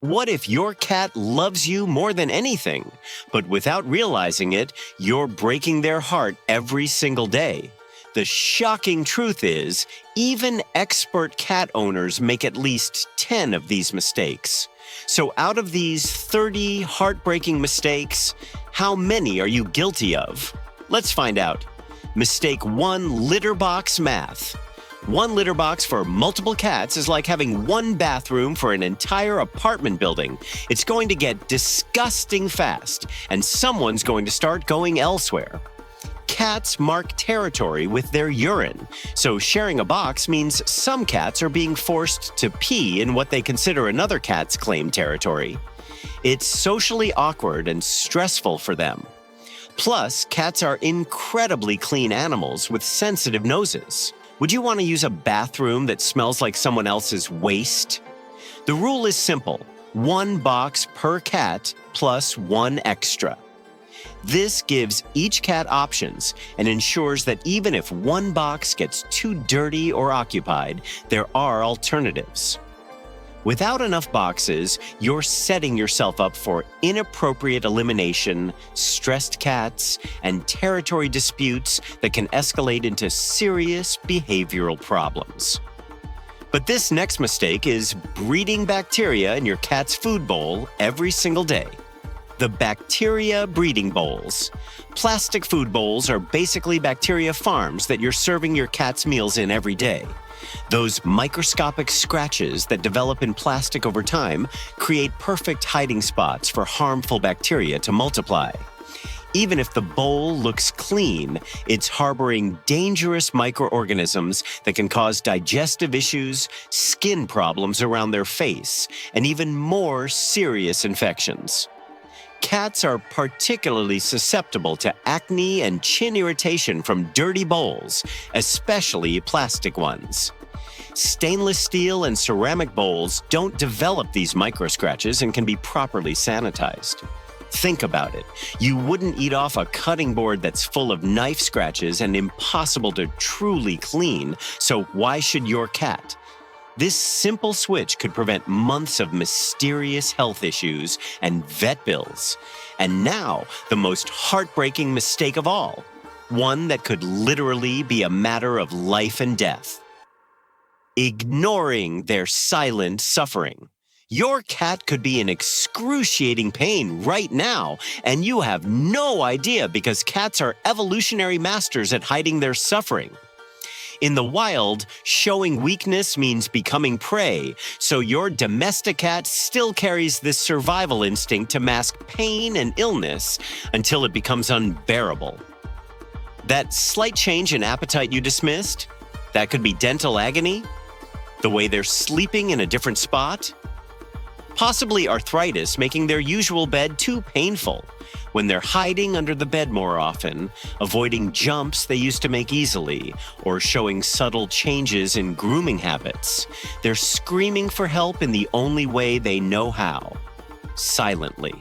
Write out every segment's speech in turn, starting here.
What if your cat loves you more than anything, but without realizing it, you're breaking their heart every single day? The shocking truth is, even expert cat owners make at least 10 of these mistakes. So out of these 30 heartbreaking mistakes, how many are you guilty of? Let's find out. Mistake 1: litter box math. One litter box for multiple cats is like having one bathroom for an entire apartment building. It's going to get disgusting fast, and someone's going to start going elsewhere. Cats mark territory with their urine, so sharing a box means some cats are being forced to pee in what they consider another cat's claimed territory. It's socially awkward and stressful for them. Plus, cats are incredibly clean animals with sensitive noses. Would you want to use a bathroom that smells like someone else's waste? The rule is simple: one box per cat plus one extra. This gives each cat options and ensures that even if one box gets too dirty or occupied, there are alternatives. Without enough boxes, you're setting yourself up for inappropriate elimination, stressed cats, and territory disputes that can escalate into serious behavioral problems. But this next mistake is breeding bacteria in your cat's food bowl every single day. The bacteria breeding bowls. Plastic food bowls are basically bacteria farms that you're serving your cat's meals in every day. Those microscopic scratches that develop in plastic over time create perfect hiding spots for harmful bacteria to multiply. Even if the bowl looks clean, it's harboring dangerous microorganisms that can cause digestive issues, skin problems around their face, and even more serious infections. Cats are particularly susceptible to acne and chin irritation from dirty bowls, especially plastic ones. Stainless steel and ceramic bowls don't develop these microscratches and can be properly sanitized. Think about it. You wouldn't eat off a cutting board that's full of knife scratches and impossible to truly clean, so why should your cat? This simple switch could prevent months of mysterious health issues and vet bills. And now, the most heartbreaking mistake of all, one that could literally be a matter of life and death. Ignoring their silent suffering. Your cat could be in excruciating pain right now, and you have no idea because cats are evolutionary masters at hiding their suffering. In the wild, showing weakness means becoming prey, so your domestic cat still carries this survival instinct to mask pain and illness until it becomes unbearable. That slight change in appetite you dismissed? That could be dental agony? The way they're sleeping in a different spot? Possibly arthritis making their usual bed too painful, when they're hiding under the bed more often, avoiding jumps they used to make easily, or showing subtle changes in grooming habits. They're screaming for help in the only way they know how: silently.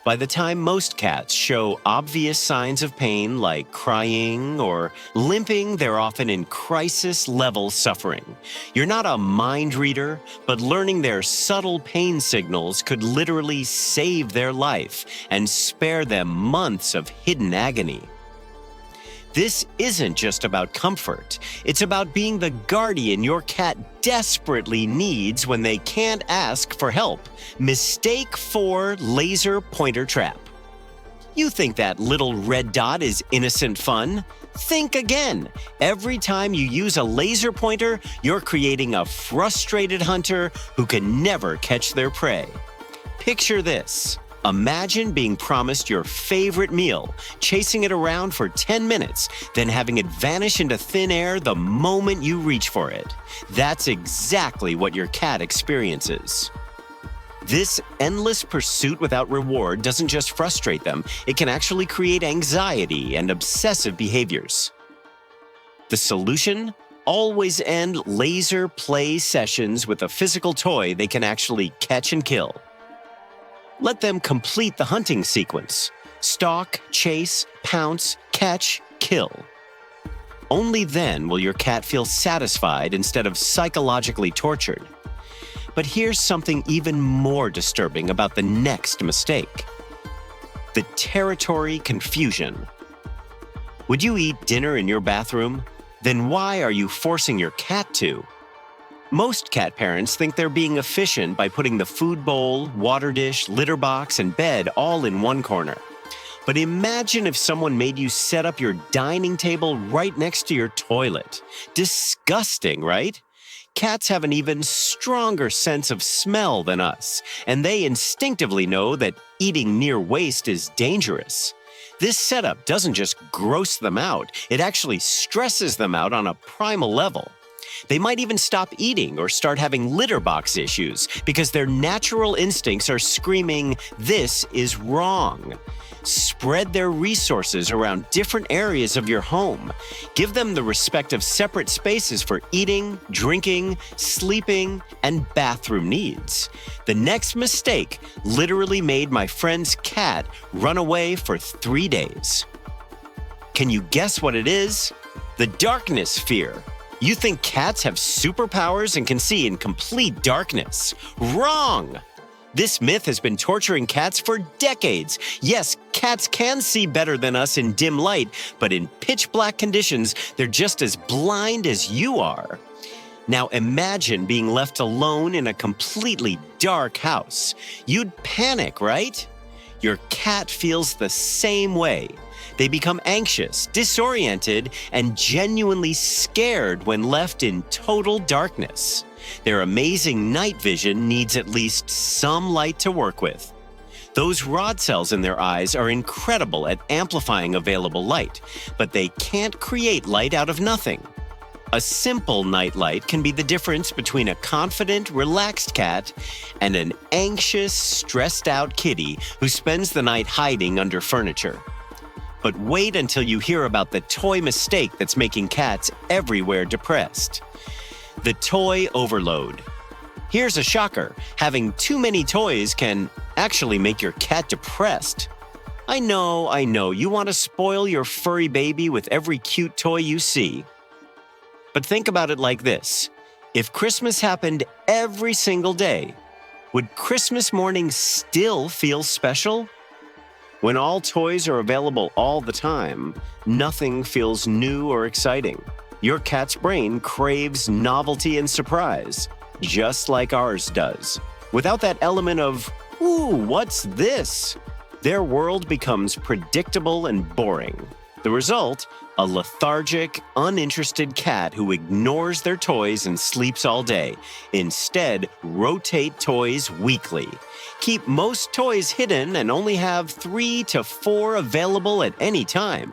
By the time most cats show obvious signs of pain like crying or limping, they're often in crisis-level suffering. You're not a mind reader, but learning their subtle pain signals could literally save their life and spare them months of hidden agony. This isn't just about comfort. It's about being the guardian your cat desperately needs when they can't ask for help. Mistake 4: laser pointer trap. You think that little red dot is innocent fun? Think again. Every time you use a laser pointer, you're creating a frustrated hunter who can never catch their prey. Picture this. Imagine being promised your favorite meal, chasing it around for 10 minutes, then having it vanish into thin air the moment you reach for it. That's exactly what your cat experiences. This endless pursuit without reward doesn't just frustrate them, it can actually create anxiety and obsessive behaviors. The solution? Always end laser play sessions with a physical toy they can actually catch and kill. Let them complete the hunting sequence. Stalk, chase, pounce, catch, kill. Only then will your cat feel satisfied instead of psychologically tortured. But here's something even more disturbing about the next mistake: the territory confusion. Would you eat dinner in your bathroom? Then why are you forcing your cat to? Most cat parents think they're being efficient by putting the food bowl, water dish, litter box, and bed all in one corner. But imagine if someone made you set up your dining table right next to your toilet. Disgusting, right? Cats have an even stronger sense of smell than us, and they instinctively know that eating near waste is dangerous. This setup doesn't just gross them out, it actually stresses them out on a primal level. They might even stop eating or start having litter box issues because their natural instincts are screaming, "This is wrong." Spread their resources around different areas of your home. Give them the respect of separate spaces for eating, drinking, sleeping, and bathroom needs. The next mistake literally made my friend's cat run away for 3 days. Can you guess what it is? The darkness fear. You think cats have superpowers and can see in complete darkness. Wrong! This myth has been torturing cats for decades. Yes, cats can see better than us in dim light, but in pitch black conditions, they're just as blind as you are. Now imagine being left alone in a completely dark house. You'd panic, right? Your cat feels the same way. They become anxious, disoriented, and genuinely scared when left in total darkness. Their amazing night vision needs at least some light to work with. Those rod cells in their eyes are incredible at amplifying available light, but they can't create light out of nothing. A simple night light can be the difference between a confident, relaxed cat and an anxious, stressed-out kitty who spends the night hiding under furniture. But wait until you hear about the toy mistake that's making cats everywhere depressed. The toy overload. Here's a shocker. Having too many toys can actually make your cat depressed. I know, you want to spoil your furry baby with every cute toy you see. But think about it like this. If Christmas happened every single day, would Christmas morning still feel special? When all toys are available all the time, nothing feels new or exciting. Your cat's brain craves novelty and surprise, just like ours does. Without that element of, "Ooh, what's this?" their world becomes predictable and boring. The result? A lethargic, uninterested cat who ignores their toys and sleeps all day. Instead, rotate toys weekly. Keep most toys hidden and only have 3 to 4 available at any time.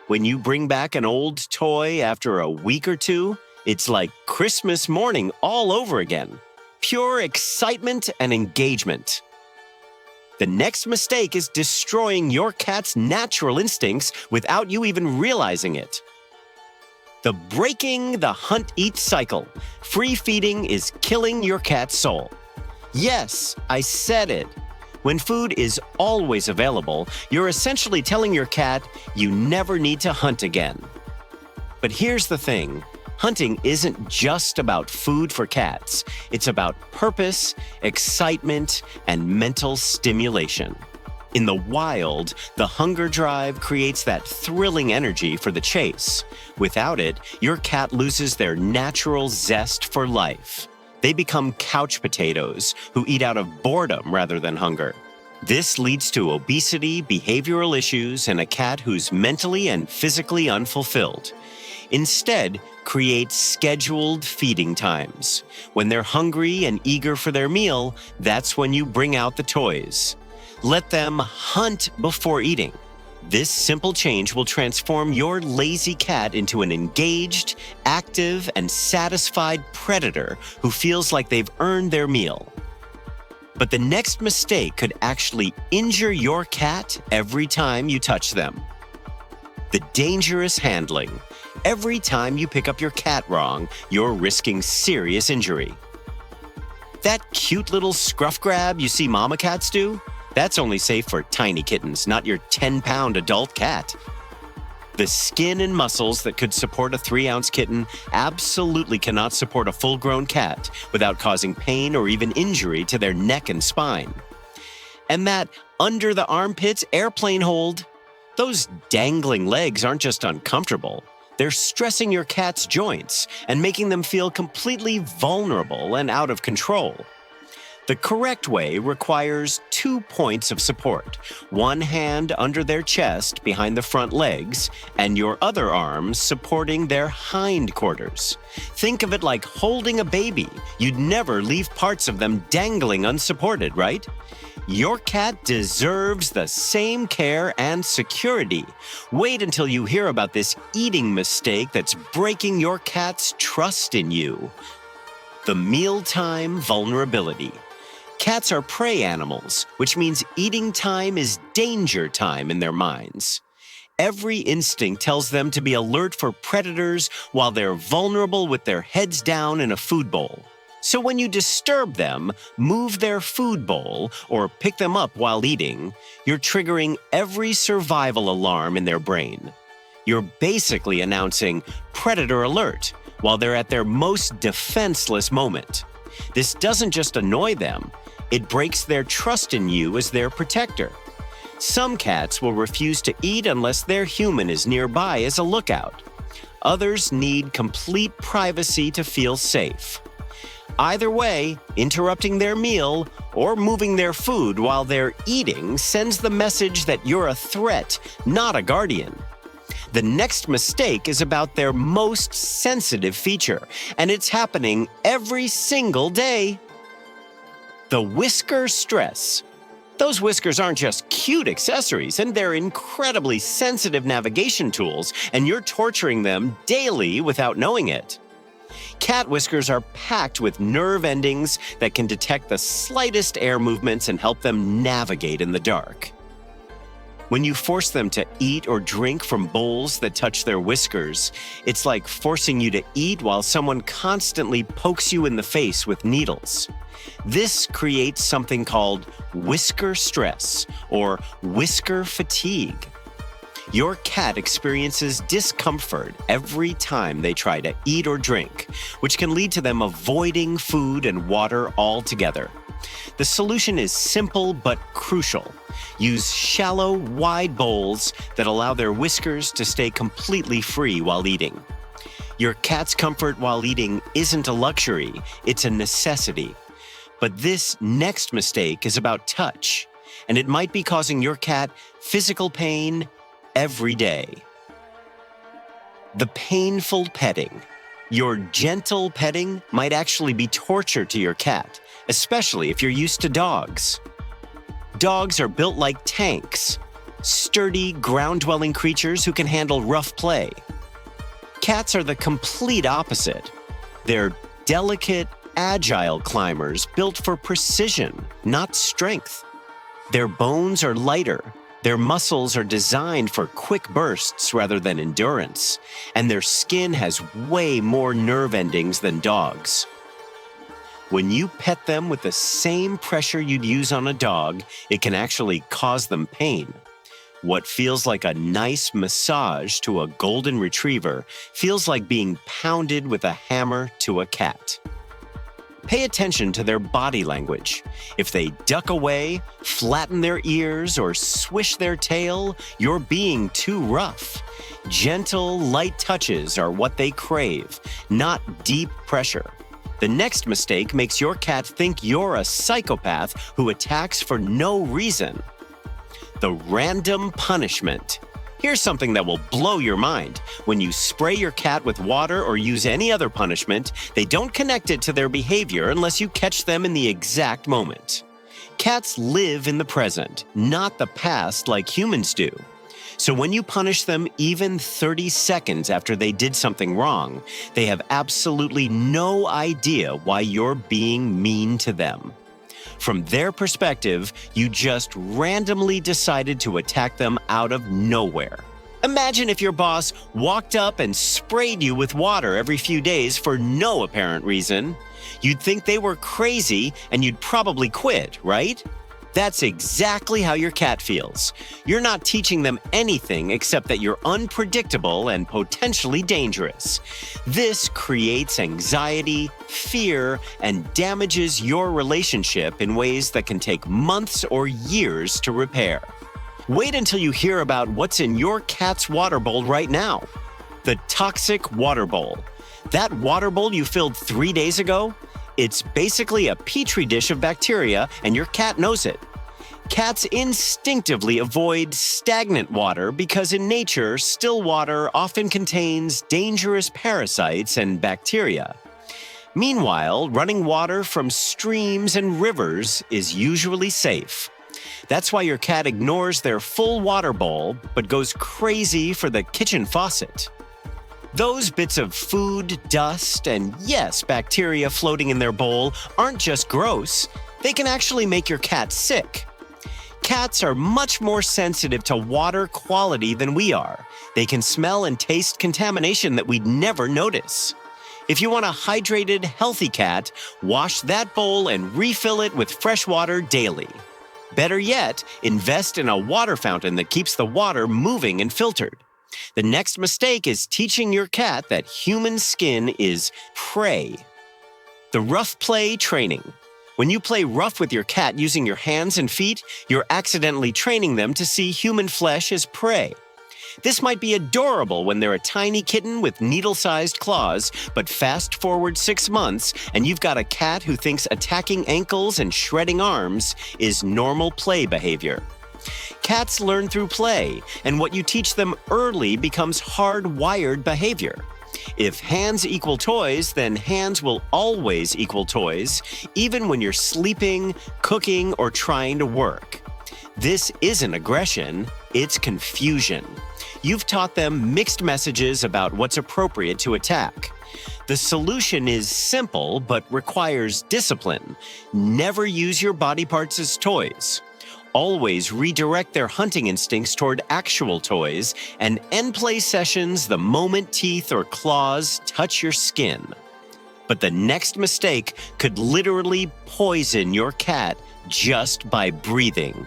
When you bring back an old toy after a week or two, it's like Christmas morning all over again. Pure excitement and engagement. The next mistake is destroying your cat's natural instincts without you even realizing it. The breaking the hunt-eat cycle. Free feeding is killing your cat's soul. Yes, I said it. When food is always available, you're essentially telling your cat you never need to hunt again. But here's the thing. Hunting isn't just about food for cats. It's about purpose, excitement, and mental stimulation. In the wild, the hunger drive creates that thrilling energy for the chase. Without it, your cat loses their natural zest for life. They become couch potatoes who eat out of boredom rather than hunger. This leads to obesity, behavioral issues, and a cat who's mentally and physically unfulfilled. Instead, create scheduled feeding times. When they're hungry and eager for their meal, that's when you bring out the toys. Let them hunt before eating. This simple change will transform your lazy cat into an engaged, active, and satisfied predator who feels like they've earned their meal. But the next mistake could actually injure your cat every time you touch them. The dangerous handling. Every time you pick up your cat wrong, you're risking serious injury. That cute little scruff grab you see mama cats do? That's only safe for tiny kittens, not your 10-pound adult cat. The skin and muscles that could support a 3-ounce kitten absolutely cannot support a full-grown cat without causing pain or even injury to their neck and spine. And that under the armpits airplane hold, those dangling legs aren't just uncomfortable. They're stressing your cat's joints and making them feel completely vulnerable and out of control. The correct way requires 2 points of support, one hand under their chest behind the front legs, and your other arm supporting their hindquarters. Think of it like holding a baby. You'd never leave parts of them dangling unsupported, right? Your cat deserves the same care and security. Wait until you hear about this eating mistake that's breaking your cat's trust in you. The mealtime vulnerability. Cats are prey animals, which means eating time is danger time in their minds. Every instinct tells them to be alert for predators while they're vulnerable with their heads down in a food bowl. So when you disturb them, move their food bowl, or pick them up while eating, you're triggering every survival alarm in their brain. You're basically announcing predator alert while they're at their most defenseless moment. This doesn't just annoy them, it breaks their trust in you as their protector. Some cats will refuse to eat unless their human is nearby as a lookout. Others need complete privacy to feel safe. Either way, interrupting their meal or moving their food while they're eating sends the message that you're a threat, not a guardian. The next mistake is about their most sensitive feature, and it's happening every single day. The whisker stress. Those whiskers aren't just cute accessories, and they're incredibly sensitive navigation tools, and you're torturing them daily without knowing it. Cat whiskers are packed with nerve endings that can detect the slightest air movements and help them navigate in the dark. When you force them to eat or drink from bowls that touch their whiskers, it's like forcing you to eat while someone constantly pokes you in the face with needles. This creates something called whisker stress or whisker fatigue. Your cat experiences discomfort every time they try to eat or drink, which can lead to them avoiding food and water altogether. The solution is simple but crucial. Use shallow, wide bowls that allow their whiskers to stay completely free while eating. Your cat's comfort while eating isn't a luxury, it's a necessity. But this next mistake is about touch, and it might be causing your cat physical pain every day. The painful petting. Your gentle petting might actually be torture to your cat, especially if you're used to dogs. Dogs are built like tanks, sturdy, ground-dwelling creatures who can handle rough play. Cats are the complete opposite. They're delicate, agile climbers built for precision, not strength. Their bones are lighter, their muscles are designed for quick bursts rather than endurance, and their skin has way more nerve endings than dogs. When you pet them with the same pressure you'd use on a dog, it can actually cause them pain. What feels like a nice massage to a golden retriever feels like being pounded with a hammer to a cat. Pay attention to their body language. If they duck away, flatten their ears, or swish their tail, you're being too rough. Gentle, light touches are what they crave, not deep pressure. The next mistake makes your cat think you're a psychopath who attacks for no reason. The random punishment. Here's something that will blow your mind. When you spray your cat with water or use any other punishment, they don't connect it to their behavior unless you catch them in the exact moment. Cats live in the present, not the past like humans do. So when you punish them even 30 seconds after they did something wrong, they have absolutely no idea why you're being mean to them. From their perspective, you just randomly decided to attack them out of nowhere. Imagine if your boss walked up and sprayed you with water every few days for no apparent reason. You'd think they were crazy and you'd probably quit, right? That's exactly how your cat feels. You're not teaching them anything except that you're unpredictable and potentially dangerous. This creates anxiety, fear, and damages your relationship in ways that can take months or years to repair. Wait until you hear about what's in your cat's water bowl right now. The toxic water bowl. That water bowl you filled 3 days ago? It's basically a petri dish of bacteria, and your cat knows it. Cats instinctively avoid stagnant water because in nature, still water often contains dangerous parasites and bacteria. Meanwhile, running water from streams and rivers is usually safe. That's why your cat ignores their full water bowl but goes crazy for the kitchen faucet. Those bits of food, dust, and yes, bacteria floating in their bowl aren't just gross, they can actually make your cat sick. Cats are much more sensitive to water quality than we are. They can smell and taste contamination that we'd never notice. If you want a hydrated, healthy cat, wash that bowl and refill it with fresh water daily. Better yet, invest in a water fountain that keeps the water moving and filtered. The next mistake is teaching your cat that human skin is prey. The rough play training. When you play rough with your cat using your hands and feet, you're accidentally training them to see human flesh as prey. This might be adorable when they're a tiny kitten with needle-sized claws, but fast forward 6 months and you've got a cat who thinks attacking ankles and shredding arms is normal play behavior. Cats learn through play, and what you teach them early becomes hardwired behavior. If hands equal toys, then hands will always equal toys, even when you're sleeping, cooking, or trying to work. This isn't aggression, it's confusion. You've taught them mixed messages about what's appropriate to attack. The solution is simple but requires discipline. Never use your body parts as toys. Always redirect their hunting instincts toward actual toys and end play sessions the moment teeth or claws touch your skin. But the next mistake could literally poison your cat just by breathing.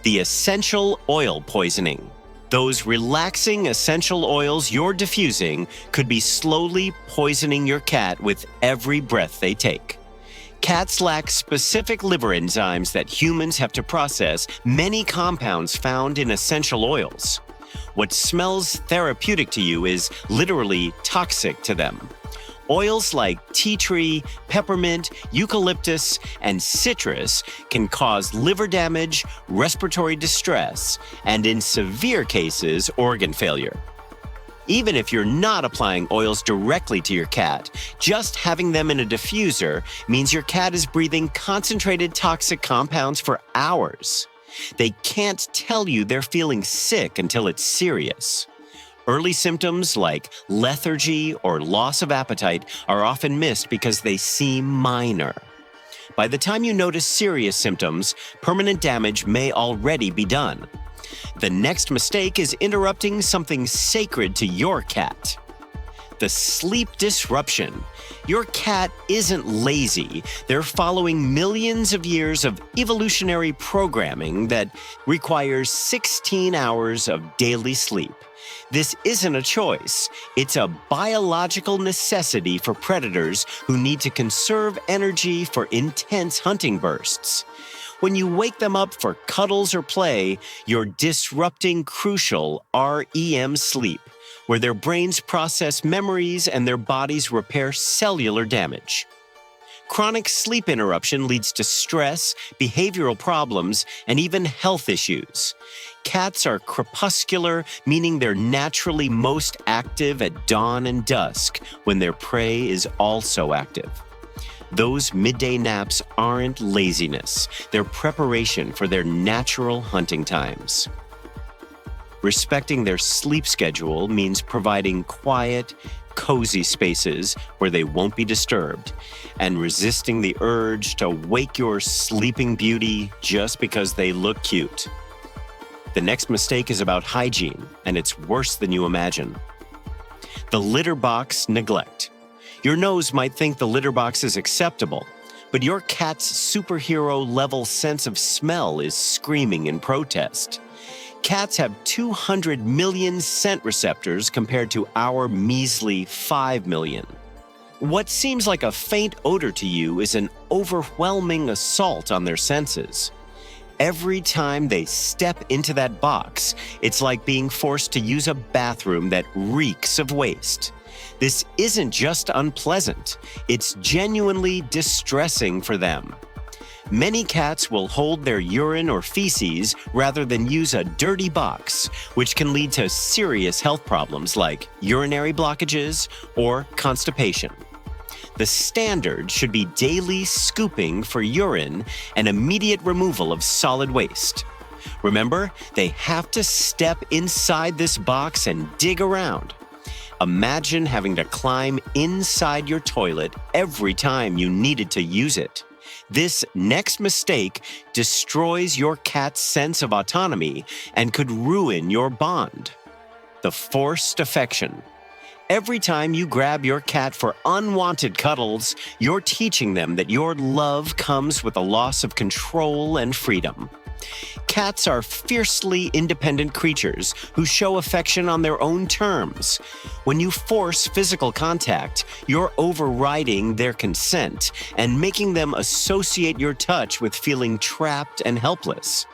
The essential oil poisoning. Those relaxing essential oils you're diffusing could be slowly poisoning your cat with every breath they take. Cats lack specific liver enzymes that humans have to process many compounds found in essential oils. What smells therapeutic to you is literally toxic to them. Oils like tea tree, peppermint, eucalyptus, and citrus can cause liver damage, respiratory distress, and in severe cases, organ failure. Even if you're not applying oils directly to your cat, just having them in a diffuser means your cat is breathing concentrated toxic compounds for hours. They can't tell you they're feeling sick until it's serious. Early symptoms like lethargy or loss of appetite are often missed because they seem minor. By the time you notice serious symptoms, permanent damage may already be done. The next mistake is interrupting something sacred to your cat. The sleep disruption. Your cat isn't lazy. They're following millions of years of evolutionary programming that requires 16 hours of daily sleep. This isn't a choice. It's a biological necessity for predators who need to conserve energy for intense hunting bursts. When you wake them up for cuddles or play, you're disrupting crucial REM sleep, where their brains process memories and their bodies repair cellular damage. Chronic sleep interruption leads to stress, behavioral problems, and even health issues. Cats are crepuscular, meaning they're naturally most active at dawn and dusk, when their prey is also active. Those midday naps aren't laziness, they're preparation for their natural hunting times. Respecting their sleep schedule means providing quiet, cozy spaces where they won't be disturbed, and resisting the urge to wake your sleeping beauty just because they look cute. The next mistake is about hygiene, and it's worse than you imagine. The litter box neglect. Your nose might think the litter box is acceptable, but your cat's superhero-level sense of smell is screaming in protest. Cats have 200 million scent receptors compared to our measly 5 million. What seems like a faint odor to you is an overwhelming assault on their senses. Every time they step into that box, it's like being forced to use a bathroom that reeks of waste. This isn't just unpleasant, it's genuinely distressing for them. Many cats will hold their urine or feces rather than use a dirty box, which can lead to serious health problems like urinary blockages or constipation. The standard should be daily scooping for urine and immediate removal of solid waste. Remember, they have to step inside this box and dig around. Imagine having to climb inside your toilet every time you needed to use it. This next mistake destroys your cat's sense of autonomy and could ruin your bond. The forced affection. Every time you grab your cat for unwanted cuddles, you're teaching them that your love comes with a loss of control and freedom. Cats are fiercely independent creatures who show affection on their own terms. When you force physical contact, you're overriding their consent and making them associate your touch with feeling trapped and helpless.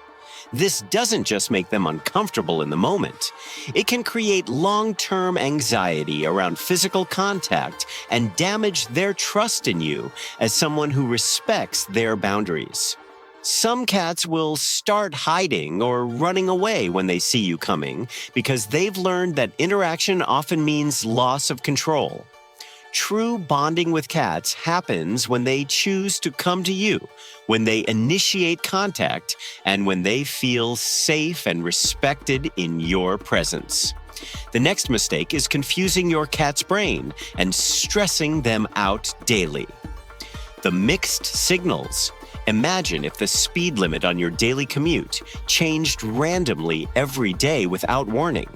This doesn't just make them uncomfortable in the moment. It can create long-term anxiety around physical contact and damage their trust in you as someone who respects their boundaries. Some cats will start hiding or running away when they see you coming because they've learned that interaction often means loss of control. True bonding with cats happens when they choose to come to you, when they initiate contact, and when they feel safe and respected in your presence. The next mistake is confusing your cat's brain and stressing them out daily. The mixed signals. Imagine if the speed limit on your daily commute changed randomly every day without warning.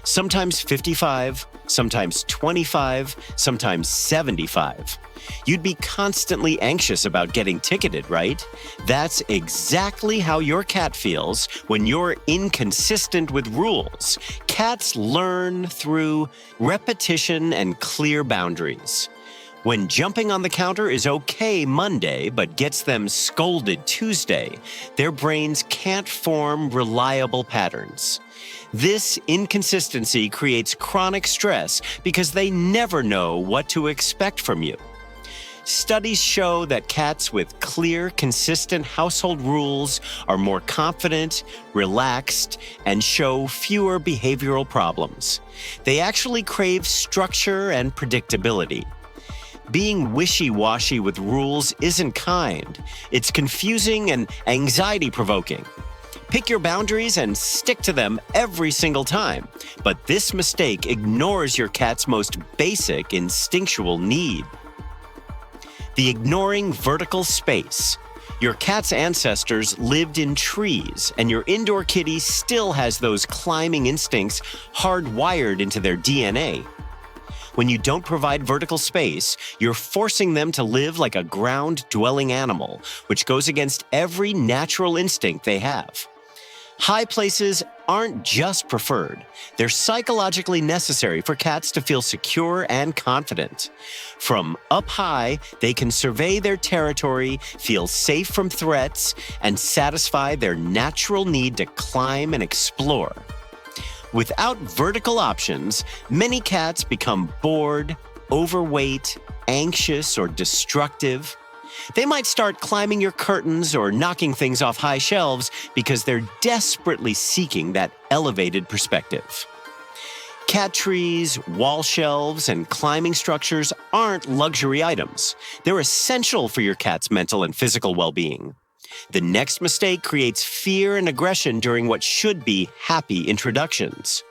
Sometimes 55, sometimes 25, sometimes 75. You'd be constantly anxious about getting ticketed, right? That's exactly how your cat feels when you're inconsistent with rules. Cats learn through repetition and clear boundaries. When jumping on the counter is okay Monday but gets them scolded Tuesday, their brains can't form reliable patterns. This inconsistency creates chronic stress because they never know what to expect from you. Studies show that cats with clear, consistent household rules are more confident, relaxed, and show fewer behavioral problems. They actually crave structure and predictability. Being wishy-washy with rules isn't kind. It's confusing and anxiety-provoking. Pick your boundaries and stick to them every single time. But this mistake ignores your cat's most basic instinctual need. The ignoring vertical space. Your cat's ancestors lived in trees, and your indoor kitty still has those climbing instincts hardwired into their DNA. When you don't provide vertical space, you're forcing them to live like a ground-dwelling animal, which goes against every natural instinct they have. High places aren't just preferred. They're psychologically necessary for cats to feel secure and confident. From up high, they can survey their territory, feel safe from threats, and satisfy their natural need to climb and explore. Without vertical options, many cats become bored, overweight, anxious, or destructive. They might start climbing your curtains or knocking things off high shelves because they're desperately seeking that elevated perspective. Cat trees, wall shelves, and climbing structures aren't luxury items. They're essential for your cat's mental and physical well-being. The next mistake creates fear and aggression during what should be happy introductions.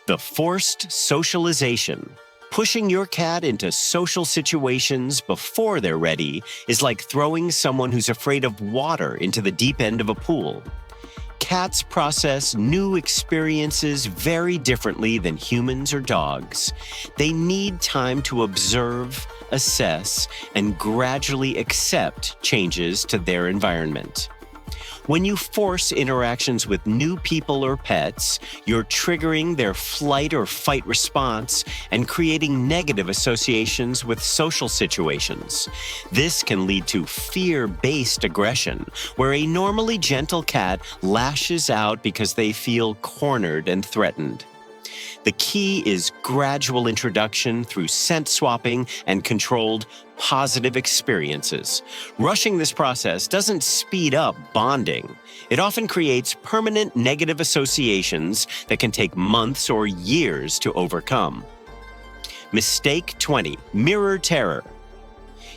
The forced socialization. Pushing your cat into social situations before they're ready is like throwing someone who's afraid of water into the deep end of a pool. cats process new experiences very differently than humans or dogs. They need time to observe, assess, and gradually accept changes to their environment. When you force interactions with new people or pets, you're triggering their flight or fight response and creating negative associations with social situations. This can lead to fear-based aggression, where a normally gentle cat lashes out because they feel cornered and threatened. The key is gradual introduction through scent swapping and controlled positive experiences. Rushing this process doesn't speed up bonding. It often creates permanent negative associations that can take months or years to overcome. Mistake 20. Mirror terror.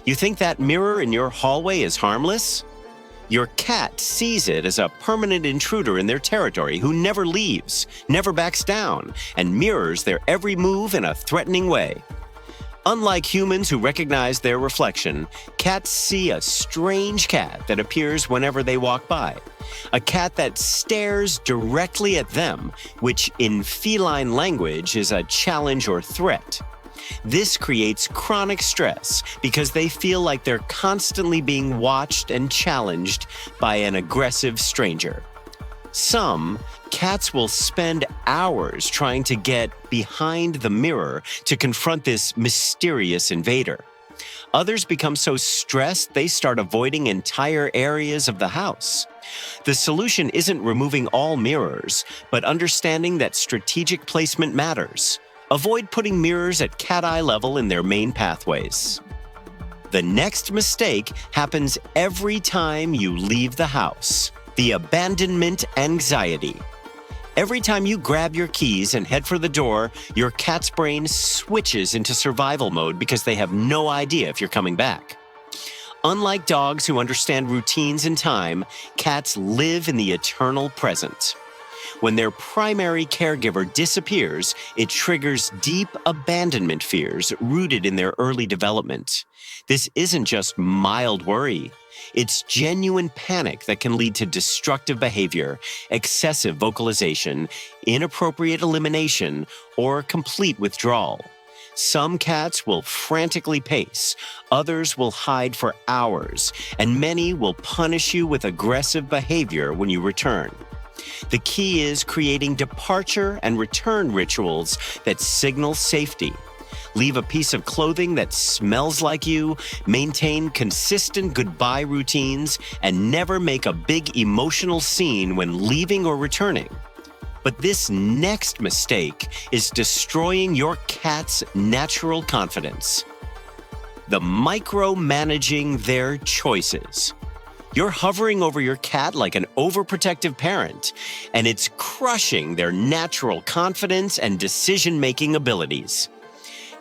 You think that mirror in your hallway is harmless? Your cat sees it as a permanent intruder in their territory who never leaves, never backs down, and mirrors their every move in a threatening way. Unlike humans who recognize their reflection, cats see a strange cat that appears whenever they walk by. A cat that stares directly at them, which in feline language is a challenge or threat. This creates chronic stress because they feel like they're constantly being watched and challenged by an aggressive stranger. Some cats will spend hours trying to get behind the mirror to confront this mysterious invader. Others become so stressed they start avoiding entire areas of the house. The solution isn't removing all mirrors, but understanding that strategic placement matters. Avoid putting mirrors at cat eye level in their main pathways. The next mistake happens every time you leave the house: the abandonment anxiety. Every time you grab your keys and head for the door, your cat's brain switches into survival mode because they have no idea if you're coming back. Unlike dogs who understand routines and time, cats live in the eternal present. When their primary caregiver disappears, it triggers deep abandonment fears rooted in their early development. This isn't just mild worry. It's genuine panic that can lead to destructive behavior, excessive vocalization, inappropriate elimination, or complete withdrawal. Some cats will frantically pace, others will hide for hours, and many will punish you with aggressive behavior when you return. The key is creating departure and return rituals that signal safety. Leave a piece of clothing that smells like you, maintain consistent goodbye routines, and never make a big emotional scene when leaving or returning. But this next mistake is destroying your cat's natural confidence. The micromanaging their choices. You're hovering over your cat like an overprotective parent, and it's crushing their natural confidence and decision-making abilities.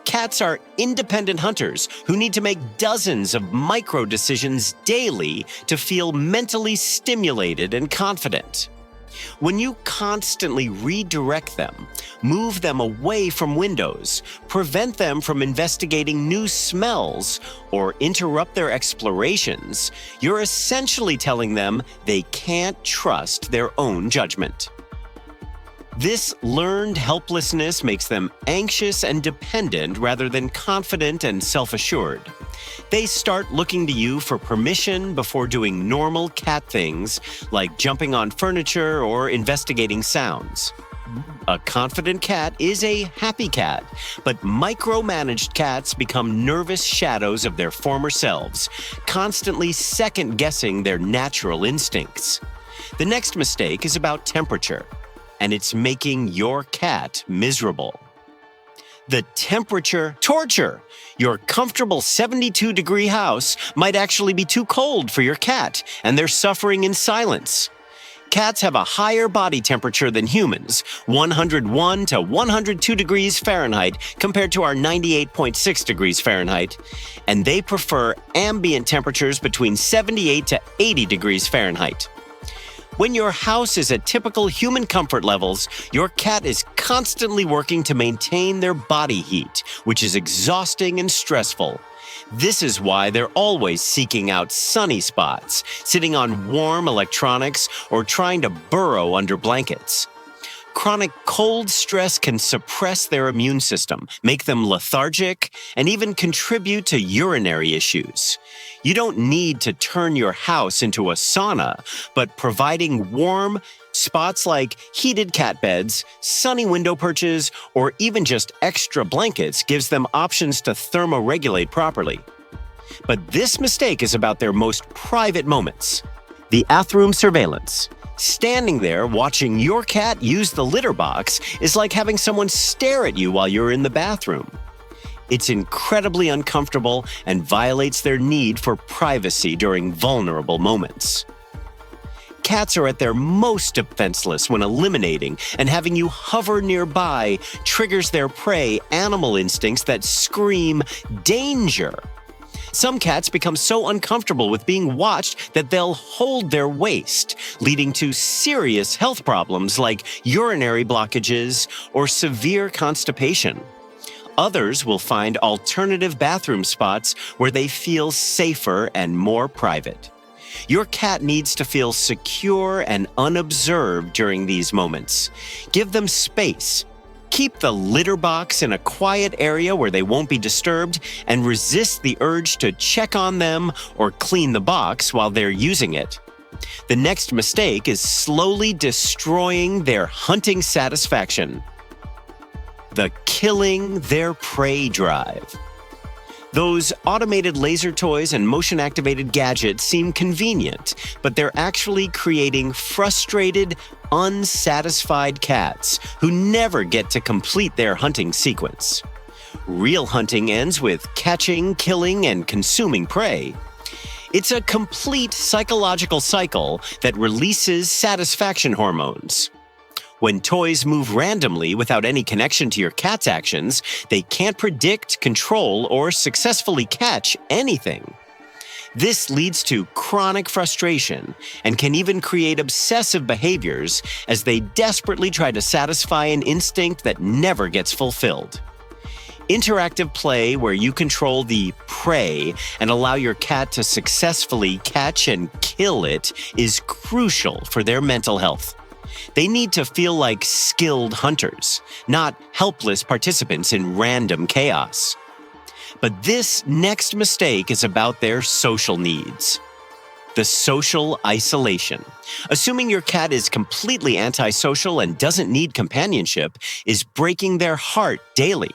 Cats are independent hunters who need to make dozens of micro-decisions daily to feel mentally stimulated and confident. When you constantly redirect them, move them away from windows, prevent them from investigating new smells, or interrupt their explorations, you're essentially telling them they can't trust their own judgment. This learned helplessness makes them anxious and dependent rather than confident and self-assured. They start looking to you for permission before doing normal cat things like jumping on furniture or investigating sounds. A confident cat is a happy cat, but micromanaged cats become nervous shadows of their former selves, constantly second-guessing their natural instincts. The next mistake is about temperature, and it's making your cat miserable. The temperature torture. Your comfortable 72-degree house might actually be too cold for your cat, and they're suffering in silence. Cats have a higher body temperature than humans, 101 to 102 degrees Fahrenheit compared to our 98.6 degrees Fahrenheit, and they prefer ambient temperatures between 78 to 80 degrees Fahrenheit. When your house is at typical human comfort levels, your cat is constantly working to maintain their body heat, which is exhausting and stressful. This is why they're always seeking out sunny spots, sitting on warm electronics, or trying to burrow under blankets. Chronic cold stress can suppress their immune system, make them lethargic, and even contribute to urinary issues. You don't need to turn your house into a sauna, but providing warm spots like heated cat beds, sunny window perches, or even just extra blankets gives them options to thermoregulate properly. But this mistake is about their most private moments. The bathroom surveillance. Standing there watching your cat use the litter box is like having someone stare at you while you're in the bathroom. It's incredibly uncomfortable and violates their need for privacy during vulnerable moments. Cats are at their most defenseless when eliminating, and having you hover nearby triggers their prey animal instincts that scream danger. Some cats become so uncomfortable with being watched that they'll hold their waist, leading to serious health problems like urinary blockages or severe constipation. Others will find alternative bathroom spots where they feel safer and more private. Your cat needs to feel secure and unobserved during these moments. Give them space. Keep the litter box in a quiet area where they won't be disturbed, and resist the urge to check on them or clean the box while they're using it. The next mistake is slowly destroying their hunting satisfaction. The killing their prey drive. Those automated laser toys and motion-activated gadgets seem convenient, but they're actually creating frustrated, unsatisfied cats who never get to complete their hunting sequence. Real hunting ends with catching, killing, and consuming prey. It's a complete psychological cycle that releases satisfaction hormones. When toys move randomly without any connection to your cat's actions, they can't predict, control, or successfully catch anything. This leads to chronic frustration and can even create obsessive behaviors as they desperately try to satisfy an instinct that never gets fulfilled. Interactive play where you control the prey and allow your cat to successfully catch and kill it is crucial for their mental health. They need to feel like skilled hunters, not helpless participants in random chaos. But this next mistake is about their social needs. The social isolation. Assuming your cat is completely antisocial and doesn't need companionship is breaking their heart daily.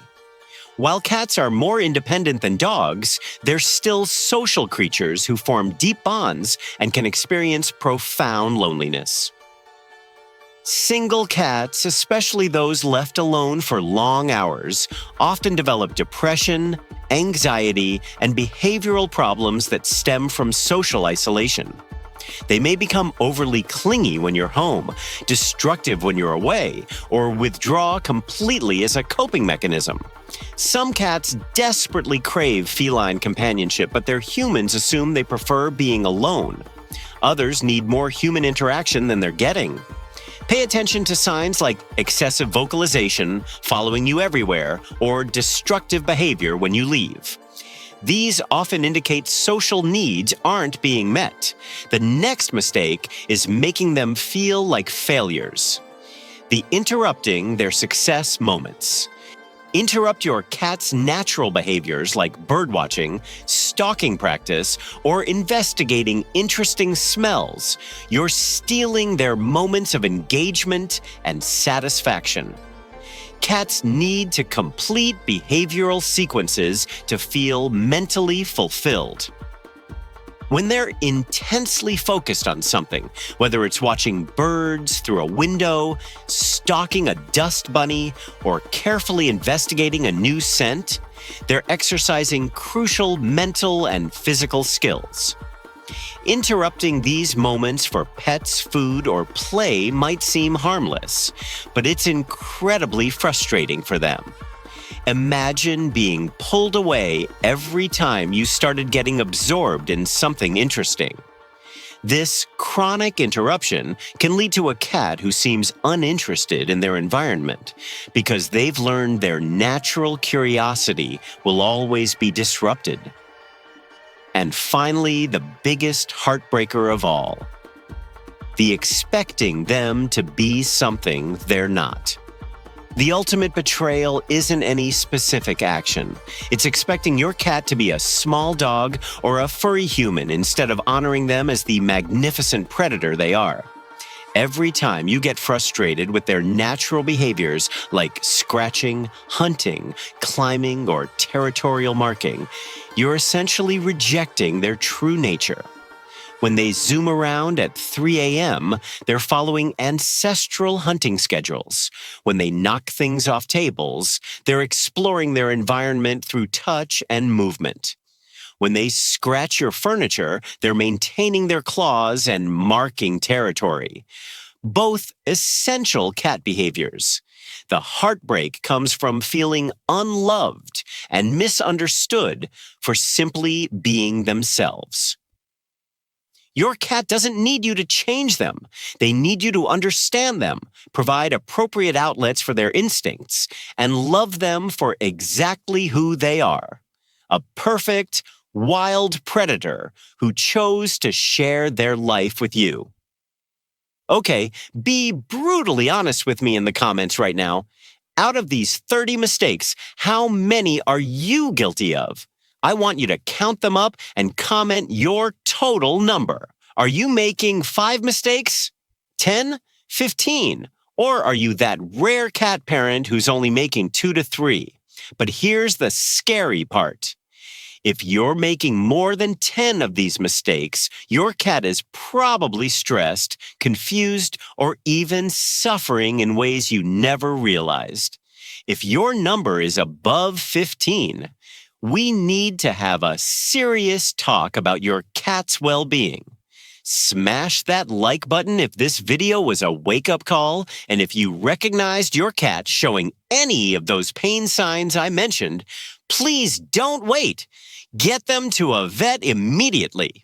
While cats are more independent than dogs, they're still social creatures who form deep bonds and can experience profound loneliness. Single cats, especially those left alone for long hours, often develop depression, anxiety, and behavioral problems that stem from social isolation. They may become overly clingy when you're home, destructive when you're away, or withdraw completely as a coping mechanism. Some cats desperately crave feline companionship, but their humans assume they prefer being alone. Others need more human interaction than they're getting. Pay attention to signs like excessive vocalization, following you everywhere, or destructive behavior when you leave. These often indicate social needs aren't being met. The next mistake is making them feel like failures. The interrupting their success moments. Interrupt your cat's natural behaviors like birdwatching, stalking practice, or investigating interesting smells. You're stealing their moments of engagement and satisfaction. Cats need to complete behavioral sequences to feel mentally fulfilled. When they're intensely focused on something, whether it's watching birds through a window, stalking a dust bunny, or carefully investigating a new scent, they're exercising crucial mental and physical skills. Interrupting these moments for pets, food, or play might seem harmless, but it's incredibly frustrating for them. Imagine being pulled away every time you started getting absorbed in something interesting. This chronic interruption can lead to a cat who seems uninterested in their environment because they've learned their natural curiosity will always be disrupted. And finally, the biggest heartbreaker of all, the expecting them to be something they're not. The ultimate betrayal isn't any specific action. It's expecting your cat to be a small dog or a furry human instead of honoring them as the magnificent predator they are. Every time you get frustrated with their natural behaviors like scratching, hunting, climbing, or territorial marking, you're essentially rejecting their true nature. When they zoom around at 3 a.m., they're following ancestral hunting schedules. When they knock things off tables, they're exploring their environment through touch and movement. When they scratch your furniture, they're maintaining their claws and marking territory. Both essential cat behaviors. The heartbreak comes from feeling unloved and misunderstood for simply being themselves. Your cat doesn't need you to change them. They need you to understand them, provide appropriate outlets for their instincts, and love them for exactly who they are. A perfect, wild predator who chose to share their life with you. Okay, be brutally honest with me in the comments right now. Out of these 30 mistakes, how many are you guilty of? I want you to count them up and comment your total number. Are you making 5 mistakes? 10? 15? Or are you that rare cat parent who's only making 2 to 3? But here's the scary part. If you're making more than 10 of these mistakes, your cat is probably stressed, confused, or even suffering in ways you never realized. If your number is above 15, we need to have a serious talk about your cat's well-being. Smash that like button if this video was a wake-up call, and if you recognized your cat showing any of those pain signs I mentioned, please don't wait. Get them to a vet immediately.